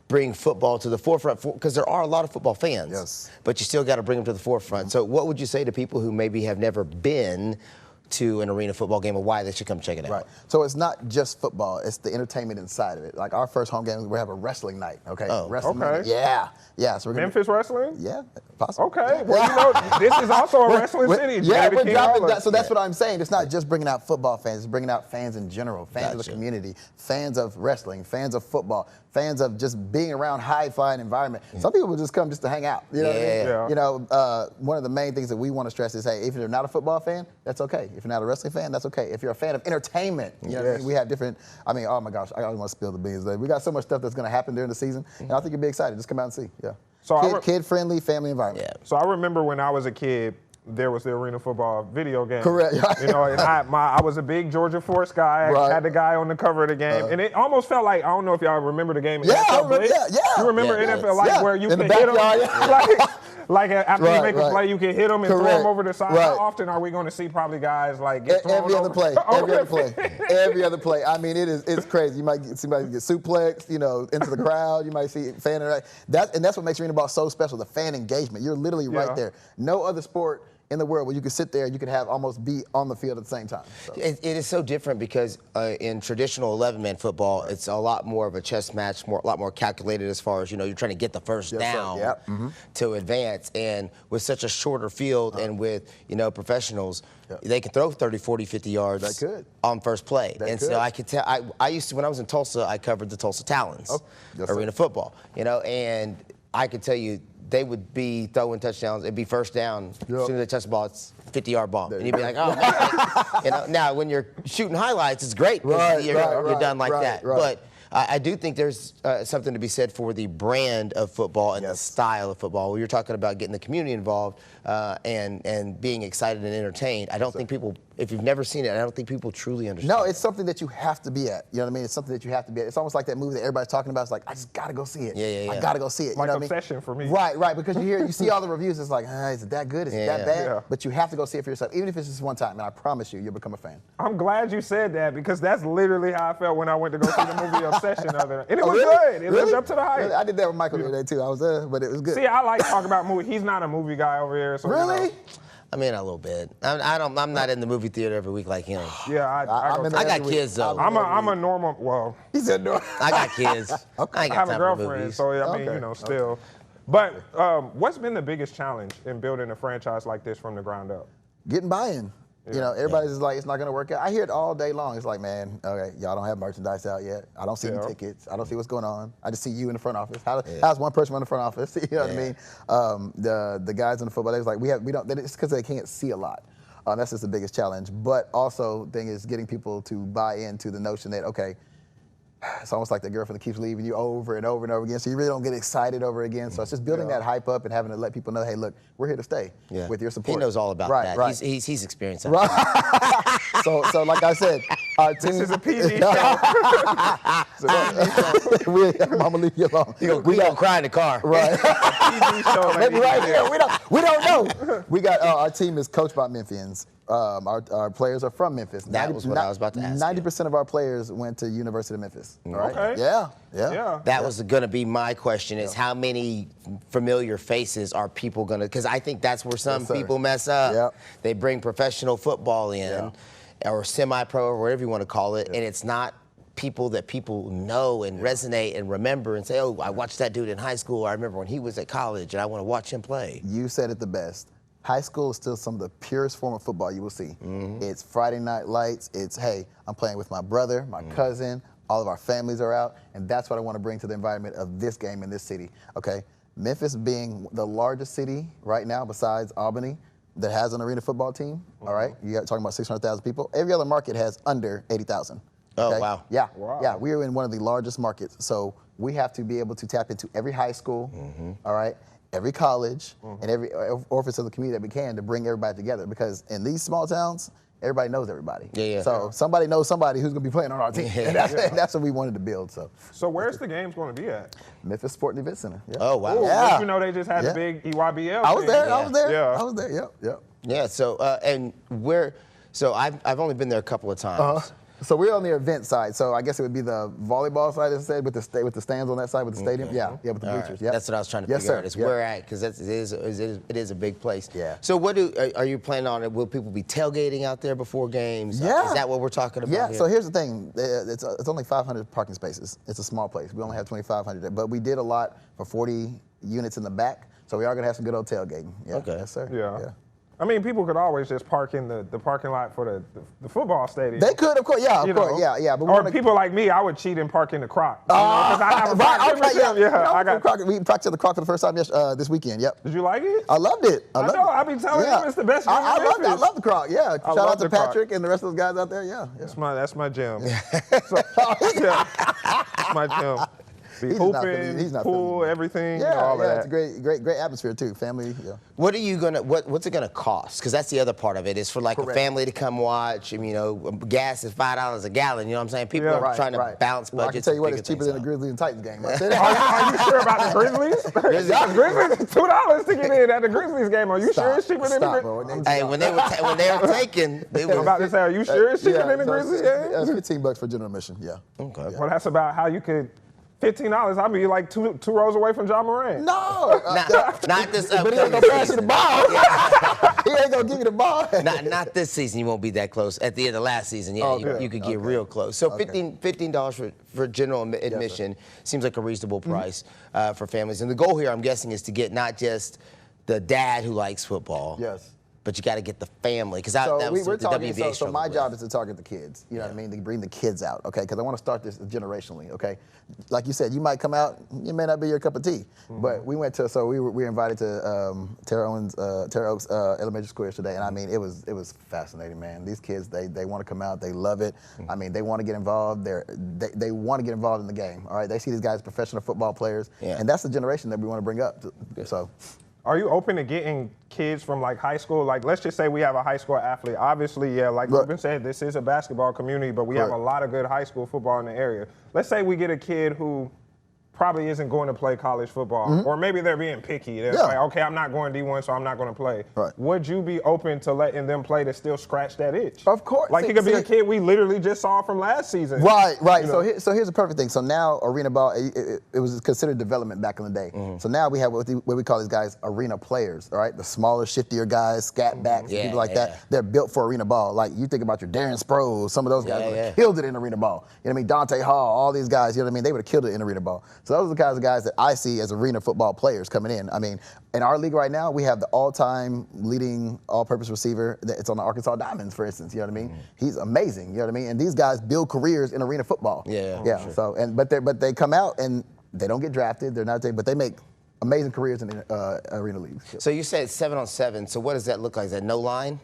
bring football to the forefront because there are a lot of football fans. Yes. But you still got to bring them to the forefront. So what would you say to people who maybe have never been to an arena football game or why they should come check it out? Right. So it's not just football, it's the entertainment inside of it. Like our first home game, we have a wrestling night, okay? Oh. Wrestling Okay. night. Yeah. Yeah. So we're gonna, Memphis wrestling? Yeah, possible. Okay. Well, you know, this is also a wrestling city. Yeah, David we're King dropping Lawler. that. So that's what I'm saying. It's not just bringing out football fans. It's bringing out fans in general, fans of the Gotcha. community, fans of wrestling, fans of football, fans of just being around high-flying environment. Some people will just come just to hang out. You know what I mean? Yeah. You know, one of the main things that we want to stress is, hey, if you're not a football fan, that's okay. If you're not a wrestling fan, that's okay. If you're a fan of entertainment, you know what I mean? We have different, oh my gosh, I don't want to spill the beans. We got so much stuff that's going to happen during the season, and I think you'll be excited. Just come out and see. Yeah. So Kid-friendly, family environment. Yeah. So I remember when I was a kid, there was the arena football video game. Correct. You know, and I was a big Georgia Force guy. I Right. had the guy on the cover of the game, and it almost felt like, I don't know if y'all remember the game. Yeah, I NFL remember- Blitz? yeah. You remember Yeah, NFL Live yeah. where you In can the hit them? backyard, like after you Right, make a right. play, you can hit them and throw Correct. them over the side. Right. How often are we going to see probably guys like get thrown Every other over? play, Oh, every other really? play, every other play. I mean, it's crazy. You might get somebody get suplexed, you know, into the crowd. You might see fan and that's what makes arena ball so special. The fan engagement. You're literally Yeah. right there. No other sport in the world where you can sit there and you can have almost be on the field at the same time. So. It is so different because in traditional 11-man football, it's a lot more of a chess match, a lot more calculated as far as, you know, you're trying to get the first Yes, sir. down Yep. to advance. And with such a shorter field and with, you know, professionals, they can throw 30, 40, 50 yards They could. on first play. They and could. so I could tell, I used to, when I was in Tulsa, I covered the Tulsa Talons, Yes, sir. arena football, you know, and I could tell you, they would be throwing touchdowns. It'd be first down. Yep. As soon as they touch the ball, it's 50-yard ball. There And you you'd be like, oh, man. You know, now, when you're shooting highlights, it's great. 'Cause Right, you're right, done like right, that. right. But I do think there's something to be said for the brand of football and the Yes. style of football. You're talking about getting the community involved and being excited and entertained. I don't think people, if you've never seen it, I don't think people truly understand. No, it's something that you have to be at. You know what I mean? It's something that you have to be at. It's almost like that movie that everybody's talking about. It's like, I just gotta go see it. Yeah. I gotta go see it. Like you know what I mean? Obsession for me. Right, because you see all the reviews. It's like, is it that good? Is it Yeah. that bad? Yeah. But you have to go see it for yourself, even if it's just one time. And I promise you'll become a fan. I'm glad you said that because that's literally how I felt when I went to go see the movie Obsession the other night. And it Oh, was really? good. It lived Really? up to the hype. Really? I did that with Michael the other day too. I was there, but it was good. See, I like talking about movies. He's not a movie guy over here. So, you know. Really? I mean, a little bit. I'm not in the movie theater every week like him. Yeah, I'm in I, there I got every week. kids, though. I'm a normal, well, He said no. I got kids. I ain't I got have a time for girlfriend, movies. so I mean, Okay, you know, still. But what's been the biggest challenge in building a franchise like this from the ground up? Getting buy-in. You know, everybody's just like, it's not going to work out. I hear it all day long. It's like, man, okay, y'all don't have merchandise out yet. I don't see any tickets. I don't see what's going on. I just see you in the front office. How's one person in the front office? You know what I mean? The guys in the football, they're like, we don't. It's because they can't see a lot. That's just the biggest challenge. But also, thing is getting people to buy into the notion that, okay, it's almost like the girlfriend that keeps leaving you over and over and over again. So you really don't get excited over again. So it's just building that hype up and having to let people know, hey, look, we're here to stay with your support. He knows all about that. Right. He's experienced that. Right. so like I said, our team. This is a PG show. I'm gonna leave you alone. We gonna cry in the car. Right. PG show. Maybe ladies right and here. We don't know. We got our team is coached by Memphians. Our players are from Memphis. That was what I was about to ask you. 90% of our players went to University of Memphis. All right? Okay. Yeah. That was going to be my question: is how many familiar faces are people going to? Because I think that's where some Yes, sir. people mess up. Yep. They bring professional football in, or semi-pro, or whatever you want to call it, and it's not people that people know and resonate and remember and say, oh, I watched that dude in high school. Or I remember when he was at college and I want to watch him play. You said it the best. High school is still some of the purest form of football you will see. It's Friday night lights. It's, hey, I'm playing with my brother, my cousin, all of our families are out, and that's what I want to bring to the environment of this game in this city, okay? Memphis being the largest city right now besides Albany that has an arena football team, all right? You're talking about 600,000 people. Every other market has under 80,000. Oh, wow. Yeah, Wow. yeah, we are in one of the largest markets, so we have to be able to tap into every high school, all right? Every college and every orifice of the community that we can to bring everybody together, because in these small towns, everybody knows everybody. So somebody knows somebody who's going to be playing on our team, and that's what we wanted to build. So where's the games going to be at? Memphis Sport and Event Center. Yeah. Oh, wow. Ooh, Yeah. You know they just had the big EYBL. I was thing. there. I was there. Yeah. I was there. Yep. Yeah, so, and so I've only been there a couple of times. So we're on the event side. So I guess it would be the volleyball side instead, with the stands on that side with the stadium. Yeah, with the All bleachers. right. Yeah, That's what I was trying to Yes, figure sir. out is Yep. where at, because it is a big place. Yeah. So are you planning on it? Will people be tailgating out there before games? Yeah. Is that what we're talking about Yeah. here? So here's the thing. It's only 500 parking spaces. It's a small place. We only have 2,500, but we did a lot for 40 units in the back. So we are gonna have some good old tailgating. Yeah. Okay. Yes, sir. Yeah. I mean, people could always just park in the parking lot for the football stadium. They could, of course. Yeah, of You course. know? Yeah. But we Or wanna, people like me, I would cheat and park in the Croc. Because I have a Croc membership. I got. Croc. We practiced at the Croc for the first time this weekend. Yep. Did you like it? I loved it. I loved know. it. I be telling you it's the best gym in I Memphis. love the Croc. Yeah. Shout love out to the Croc. Patrick and the rest of those guys out there. Yeah. That's my gym. So, yeah, that's my gym. Be He's not hooping, feeling- he's not pool, feeling it. everything, Yeah, all of yeah, that. it's a great atmosphere too. Family, yeah. What's it gonna cost? Because that's the other part of it. Is for like Correct. a family to come watch. I mean, gas is $5 a gallon. You know what I'm saying? People Yeah. are trying to balance Well, I can budgets. tell you and what, figure it's cheaper things than the out. Grizzlies and Titans game. Are you sure about the Grizzlies? The Grizzlies, $2 to get in at the Grizzlies game. Are you sure it's cheaper than the Grizzlies? Hey, when they were taken, they I'm about to were. say, are you sure it's cheaper than the so Grizzlies it's game? $15 for general admission. Yeah. Okay. Well, that's about how you could. $15, I'll be like two rows away from John Moran. No. Not this But he ain't gonna pass you the ball. He ain't gonna give you the ball. Not this season. You won't be that close. At the end of last season, yeah, Okay. you could get real close. So $15 for general admission seems like a reasonable price for families. And the goal here, I'm guessing, is to get not just the dad who likes football. Yes. But you got to get the family, because So that was we're the talking. WBA So my struggled job with. is to target the kids. You know what I mean? To bring the kids out, okay? Because I want to start this generationally, okay? Like you said, you might come out, it may not be your cup of tea, but we went to. So we were invited to Terra Oaks Elementary School yesterday, and I mean it was fascinating, man. These kids they want to come out, they love it. I mean they want to get involved. They want to get involved in the game. All right, they see these guys as professional football players, and that's the generation that we want to bring up. So. Are you open to getting kids from like high school? Like, let's just say we have a high school athlete. Obviously, yeah, like Ruben said, this is a basketball community, but we have a lot of good high school football in the area. Let's say we get a kid who probably isn't going to play college football, or maybe they're being picky. They're like, okay, I'm not going D1, so I'm not going to play. Right. Would you be open to letting them play to still scratch that itch? Of course. Like, he could be a kid we literally just saw from last season. Right. You So, know? so here's the perfect thing. So now arena ball, it was considered development back in the day. So now we have what we call these guys arena players, all right? The smaller, shiftier guys, scat backs, Yeah, people like yeah. that. They're built for arena ball. Like you think about your Darren Sproles, some of those guys would have killed it in arena ball. You know what I mean? Dante Hall, all these guys, you know what I mean? They would have killed it in arena ball. So those are the kinds of guys that I see as arena football players coming in. I mean, in our league right now, we have the all-time leading all-purpose receiver. It's on the Arkansas Diamonds, for instance. You know what I mean? He's amazing. You know what I mean? And these guys build careers in arena football. Yeah. Yeah. So but they come out and they don't get drafted. They're not, but they make amazing careers in the arena leagues. So you said 7-on-7. So what does that look like? Is that no line?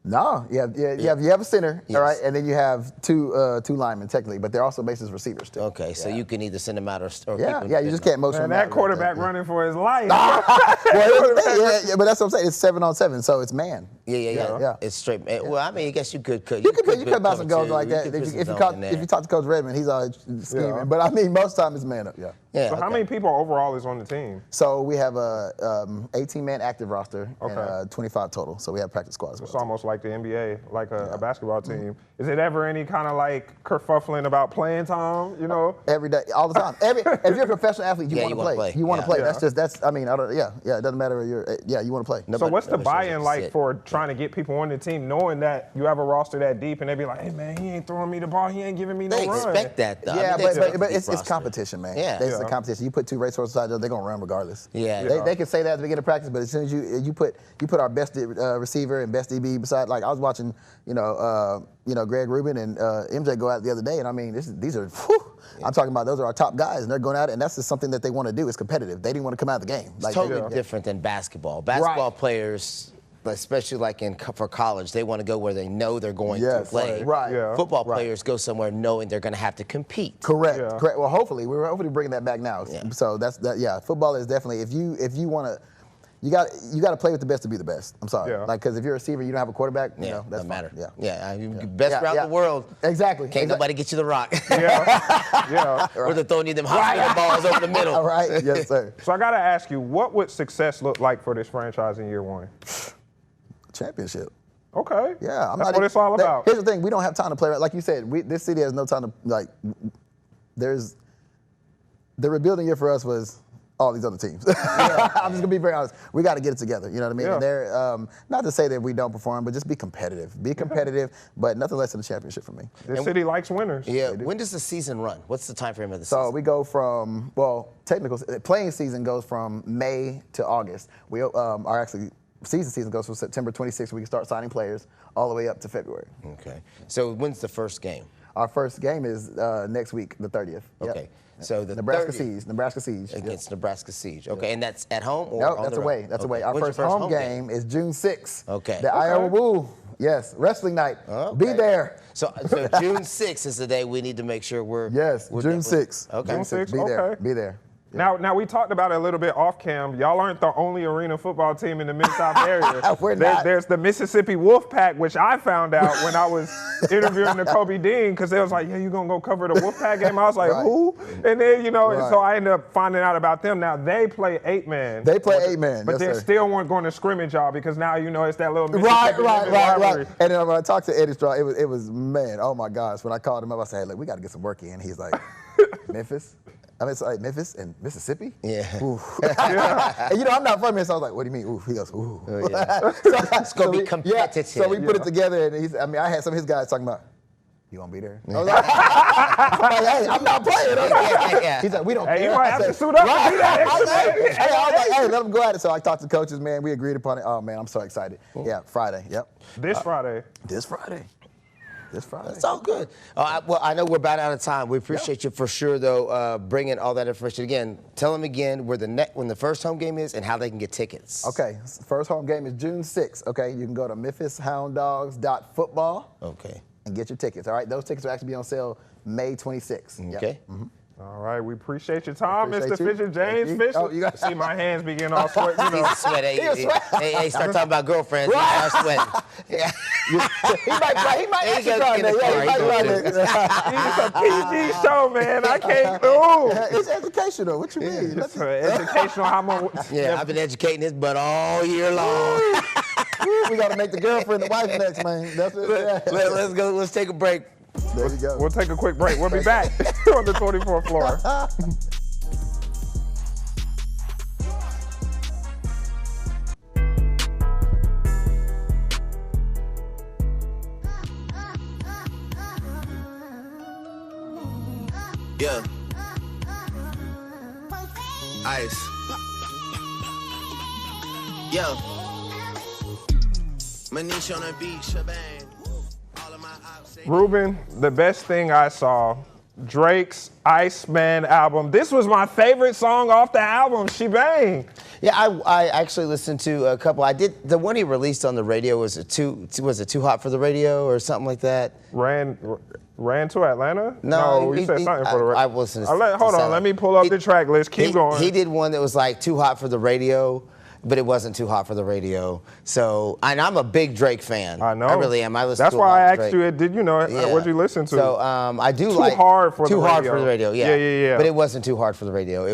No, you have a center, Yes. all right, and then you have two linemen technically, but they're also bases receivers too. Okay, so you can either send them out or Yeah, keep yeah, you just can't motion And them that out quarterback like running for his life. Well, here's the thing, yeah, but that's what I'm saying. It's 7-on-7, so it's man. Yeah. It's straight. Well, I mean, I guess you could. You could bounce some goals like that. You could put some If zone in there. you talk to Coach Redmond, he's always scheming. Yeah. But I mean, most time it's man up. Yeah. Yeah, So how okay. many people overall is on the team? So we have a 18-man active roster Okay. and 25 total. So we have practice squad as It's well. almost like the NBA, like a basketball team. Is it ever any kind of like kerfuffling about playing time? You know? Every day, all the time. If you're a professional athlete, you Yeah, want you to wanna play. play. You want to Yeah. play. Yeah. That's I mean, it doesn't matter. It doesn't matter. You want to play. So what's the nobody buy-in should like sit. for trying to get people on the team, knowing that you have a roster that deep, and they be like, hey, man, he ain't throwing me the ball. He ain't giving me no They run. expect that, though. Yeah, I mean, but it's competition, man. Yeah. It's a competition. You put two racehorses beside each other, they're gonna run regardless. Yeah. They can say that at the beginning of practice, but as soon as you put our best receiver and best DB beside, like I was watching, Greg Ruben and MJ go out the other day, and I mean, these are. Whew, I'm talking about those are our top guys, and they're going at it, and that's just something that they want to do. It's competitive. They didn't want to come out of the game. It's totally different than basketball. Basketball players, especially like for college, they want to go where they know they're going to play. Right. Yeah. Football players go somewhere knowing they're going to have to compete. Correct. Yeah. Correct. Well, hopefully we're bringing that back now. Yeah. So that's that. Yeah. Football is definitely if you want to. You got to play with the best to be the best. I'm sorry. Yeah. Like, because if you're a receiver, you don't have a quarterback. Yeah, That's doesn't matter. Yeah. Best route in the world. Exactly. Can't nobody get you the rock. Yeah. Or they're throwing you them hospital balls over the middle. All right. Yes, sir. So I got to ask you, what would success look like for this franchise in year one? Championship. Okay. Yeah. That's what it's all about. Here's the thing. We don't have time to play. Like you said, this city has no time to, the rebuilding year for us was all these other teams. I'm just going to be very honest. We got to get it together. You know what I mean? Yeah. And they're, not to say that we don't perform, but just be competitive. Be competitive, but nothing less than a championship for me. This city likes winners. Yeah. When does the season run? What's the time frame of the So season? we go from, playing season goes from May to August. Season goes from September 26th, we can start signing players, all the way up to February. Okay. So when's the first game? Our first game is next week, the 30th. Yep. Okay. So the Nebraska 30th Siege. against Nebraska Siege. Okay, and that's at home or No, on that's the road? away. That's away. Our When's your first home game is June 6th. Okay. The Iowa Woo. Yes, wrestling night. Okay. Be there. So June 6th is the day we need to make sure we're Yes, we're June 6th. Okay. June 6th, Be there. okay. Be there. Yeah. Now we talked about it a little bit off cam. Y'all aren't the only arena football team in the Mid-South area. We're not. There's the Mississippi Wolfpack, which I found out when I was interviewing the Kobe Dean, because they was like, yeah, you gonna go cover the Wolfpack game? I was like, Right. who? And then, and Right. so I ended up finding out about them. Now they play 8-man. They play 8-man, But yes, they sir. still weren't going to scrimmage y'all because now it's that little Mississippi rivalry. Right. And then when I talked to Eddie Straw, it was man, oh my gosh. When I called him up, I said, hey, look, we got to get some work in. He's like, Memphis? Memphis and Mississippi? Yeah. Ooh. And I'm not from here, so I was like, what do you mean? Ooh. He goes, ooh. Oh, yeah. It's gonna be competitive. So we put it together, and I had some of his guys talking about, you gonna be there? I was like, hey, I'm not playing. Yeah. He's like, we don't Hey, care. you might have to suit up and be that I was extra man. like, hey, let them go at it. So I talked to coaches, man. We agreed upon it. Oh, man, I'm so excited. Yeah, Friday. Yep. This Friday. This Friday. It's all good. Well, I know we're about out of time. We appreciate you for sure, though, bringing all that information. Again, tell them again when the first home game is and how they can get tickets. Okay, first home game is June 6th. Okay, you can go to memphishounddogs.football. Okay. And get your tickets. All right, those tickets will actually be on sale May 26th. Yep. Okay. All right, we appreciate your time, Mr. Appreciate you. Fisher, James Thank you. Fisher. Oh, you got- See my hands begin all sweat. He's sweating. Hey, start talking about girlfriends. He starts sweating. Yeah. He might He actually goes try in that. the car, Yeah, he he might goes try that. It's a PG show, man. I can't. Ooh. It's educational. What you mean? It's educational. How much? Yeah, I've been educating his butt all year long. We got to make the girlfriend the wife next, man. That's it. Let's go. Let's take a break. There you go. We'll take a quick break. We'll be back on the 24th floor. Yeah. Ice. Yeah. Manish on the beach, shebang. All of my ops say- Ruben, the best thing I saw, Drake's Iceman album. This was my favorite song off the album, Shebang. Yeah, I actually listened to a couple. I did the one he released on the radio. Was it too hot for the radio or something like that? Ran to Atlanta? No, you said something for the I listened to Hold on, let me pull up the track list. Keep going. He did one that was like too hot for the radio, but it wasn't too hot for the radio. So, and I'm a big Drake fan. I know. I really am. I listen That's to a why lot I of asked Drake. you, did you know, what'd you listen to? So I do Too like hard for the too hard radio. for the radio. Yeah. Yeah. But it wasn't too hard for the radio.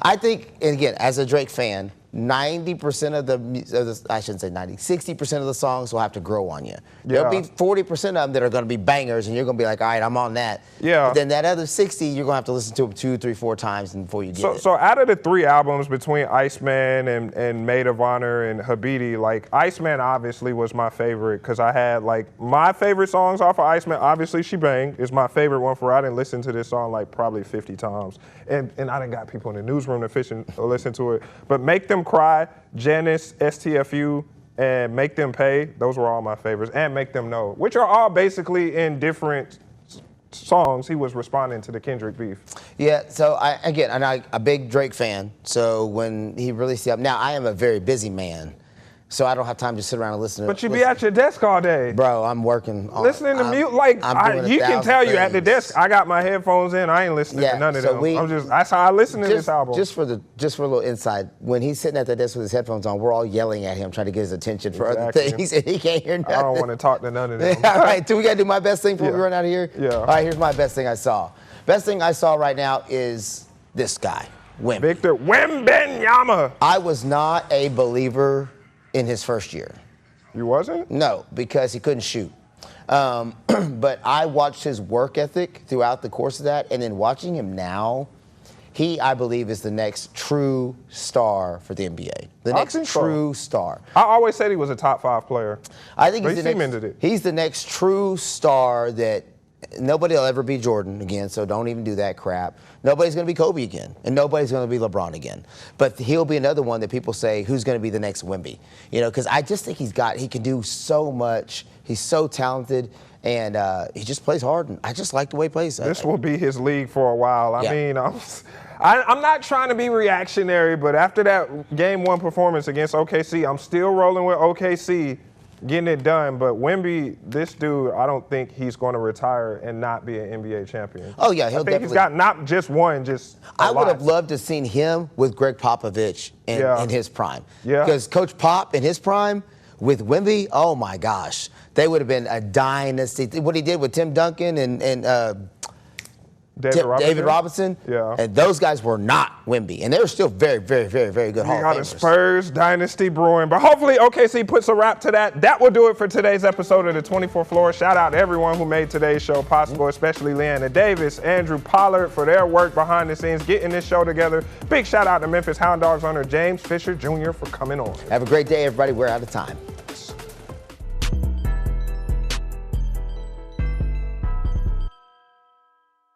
I think, and again, as a Drake fan, 90% of the, I shouldn't say 90, 60% of the songs will have to grow on you. There'll be 40% of them that are going to be bangers, and you're going to be like, all right, I'm on that. Yeah. But then that other 60, you're going to have to listen to them 2, 3, 4 times before you get it. So out of the 3 albums between Iceman and Maid of Honor and Habidi, like Iceman obviously was my favorite because I had like my favorite songs off of Iceman. Obviously, She Bang is my favorite one for. I didn't listen to this song like probably 50 times, and I done got people in the newsroom to listen to it. But Make Them Cry, Janice, STFU, and Make Them Pay, those were all my favorites, and Make Them Know, which are all basically in different songs. He was responding to the Kendrick beef. Yeah, so I'm a big Drake fan, so when he released the album, now I am a very busy man, so I don't have time to sit around and listen to it. But you be at your desk all day. Bro, I'm working on listening to music, like you can tell you at the things. desk. I got my headphones in. I ain't listening to none of them. That's how I listen to this album. Just for a little insight, when he's sitting at the desk with his headphones on, we're all yelling at him, trying to get his attention for other things, and he can't hear nothing. I don't want to talk to none of them. All right, so we gotta do my best thing before we run out of here. Yeah. All right, here's my best thing I saw. Best thing I saw right now is this guy, Wimby. Victor Wembanyama. I was not a believer in his first year. You wasn't? No, because he couldn't shoot. But I watched his work ethic throughout the course of that, and then watching him now, he, I believe, is the next true star for the NBA. The next true star. I always said he was a top 5 player. I think He's the next true star that nobody will ever be Jordan again, so don't even do that crap. Nobody's going to be Kobe again, and nobody's going to be LeBron again. But he'll be another one that people say, who's going to be the next Wemby? You know, because I just think he can do so much. He's so talented, and he just plays hard, and I just like the way he plays. This will be his league for a while. I mean, I'm not trying to be reactionary, but after that Game 1 performance against OKC, I'm still rolling with OKC. Getting it done, but Wemby, this dude, I don't think he's going to retire and not be an NBA champion. Oh yeah, I think he's got not just one, just I would have loved to have seen him with Greg Popovich in his prime. Yeah. Because Coach Pop in his prime with Wemby, oh my gosh, they would have been a dynasty. What he did with Tim Duncan and David Robinson, and those guys were not Wemby, and they were still very, very, very, very good Hall of Famers. We got a Spurs dynasty brewing, but hopefully OKC puts a wrap to that. That will do it for today's episode of the 24th Floor. Shout out to everyone who made today's show possible, especially Leanna Davis, Andrew Pollard for their work behind the scenes, getting this show together. Big shout out to Memphis Hound Dogs owner James Fisher Jr. for coming on. Have a great day, everybody. We're out of time.